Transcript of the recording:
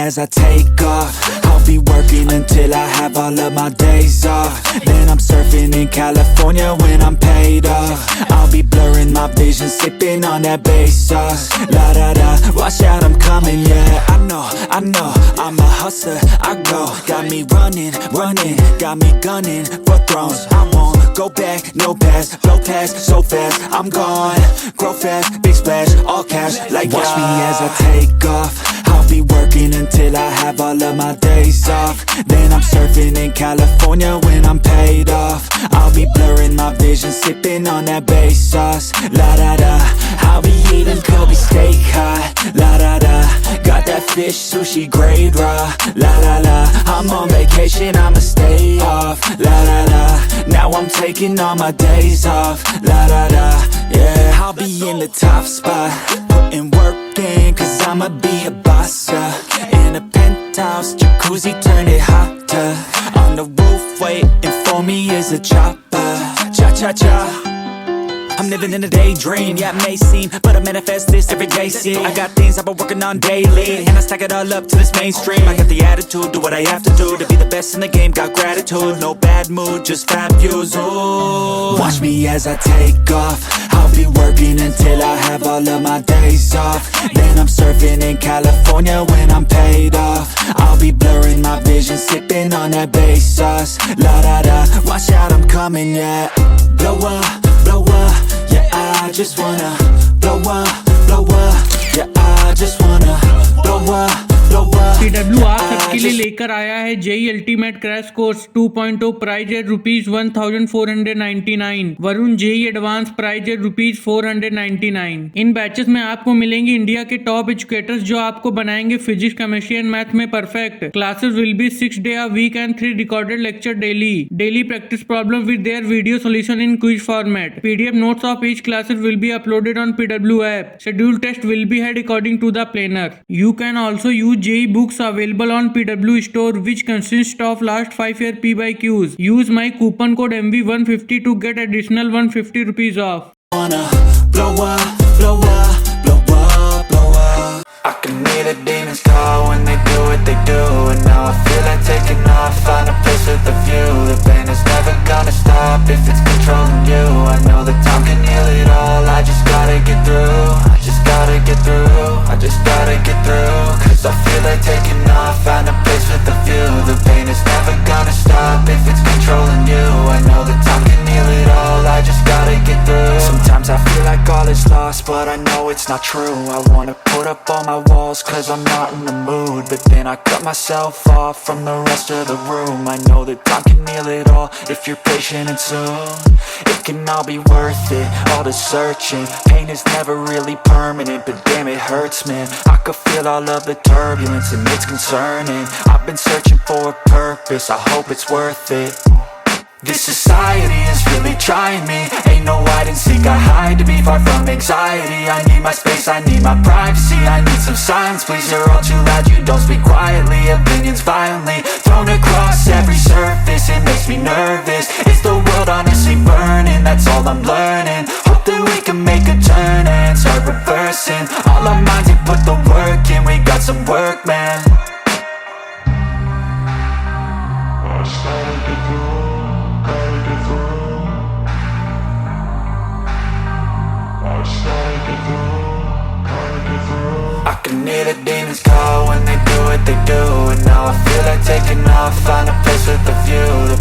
as I take off. I'll be working until I have all of my days off. Then I'm surfing in California when I'm paid off. I'll be blurring my vision, sipping on that bass sauce. La da da, watch out, I'm coming, yeah. I know, I'm a hustler, I go. Got me running, got me gunning for thrones. I won't go back, no pass, blow past so fast. I'm gone, grow fast, big splash, all cash, like watch me as I take off. I'll be working until I have all of my days off. Then I'm surfing in California when I'm paid off. I'll be blurring my vision, sipping on that bass sauce. La da da, I'll be eating Kobe steak hot. La da da, got that fish sushi grade raw. La la la, I'm on vacation, I'ma stay off. La la la, now I'm taking all my days off. La da da, yeah. I'll be in the top spot, putting work in, cause I'ma be a boss, in a penthouse, jacuzzi, turn it hotter. On the roof, waiting for me is a chopper. Cha-cha-cha, I'm living in a daydream, yeah it may seem, but I manifest this every day, see. I got things I've been working on daily, and I stack it all up to this mainstream. I got the attitude, do what I have to do to be the best in the game, got gratitude. No bad mood, just fat views, ooh. Watch me as I take off. I'll be working until I have all of my days off. Then I'm surfing in California when I'm paid off. I'll be blurring my vision, sipping on that bass sauce. La da da, watch out, I'm coming, yeah. Blow up, yeah, I just wanna blow up, yeah, I just wanna blow up. PW आप सबके लिए लेकर आया है JEE ultimate crash course 2.0 price है ₹1499। Varun JEE advance prize है ₹499। इन batches में आपको मिलेंगे इंडिया के टॉप एजुकेटर्स जो आपको बनाएंगे फिजिक्स, केमिस्ट्री एंड मैथ में perfect. Classes will be 6 days a week and 3 recorded lecture daily practice problem with their video solution in quiz format. PDF notes of each classes will be uploaded on PW app. Scheduled test will be held according to the planner. You can also use JEE books available on PW store, which consists of last 5-year PYQs. Use my coupon code MV150 to get additional ₹150 off. Blow up. I can hear the demons call when they do what they do, and now I feel like taking off, find a place with a view. The pain is never gonna stop if it's controlling you. I know that time can heal it all, I just gotta get through. I just gotta get through, cause I feel like taking off, find a place with a view. The pain is never gonna stop if it's controlling you. I know that time can heal it all, I just gotta get through. Sometimes I feel like all is lost, but I know it's not true. I wanna put up all my walls cause I'm not in the mood, but then I cut myself off from the rest of the room. I know that time can heal it all if you're patient, and soon it can all be worth it, all the searching. Pain is never really permanent, but damn it hurts, man. I could feel all of the turbulence and it's concerning. I've been searching for a purpose, I hope it's worth it. This society is really trying me. Ain't no hide and seek, I hide to be far from anxiety. I need my space, I need my privacy. I need some silence, please, you're all too loud. You don't speak quietly, opinions violently thrown across every surface. It makes me nervous. Is the world honestly burning? That's all I'm learning. Hope that we can make a turn and start reversing. All our minds and put the work in. We got some work, man. I can hear the demons call when they do what they do, and now I feel like taking off, find a place with a view. The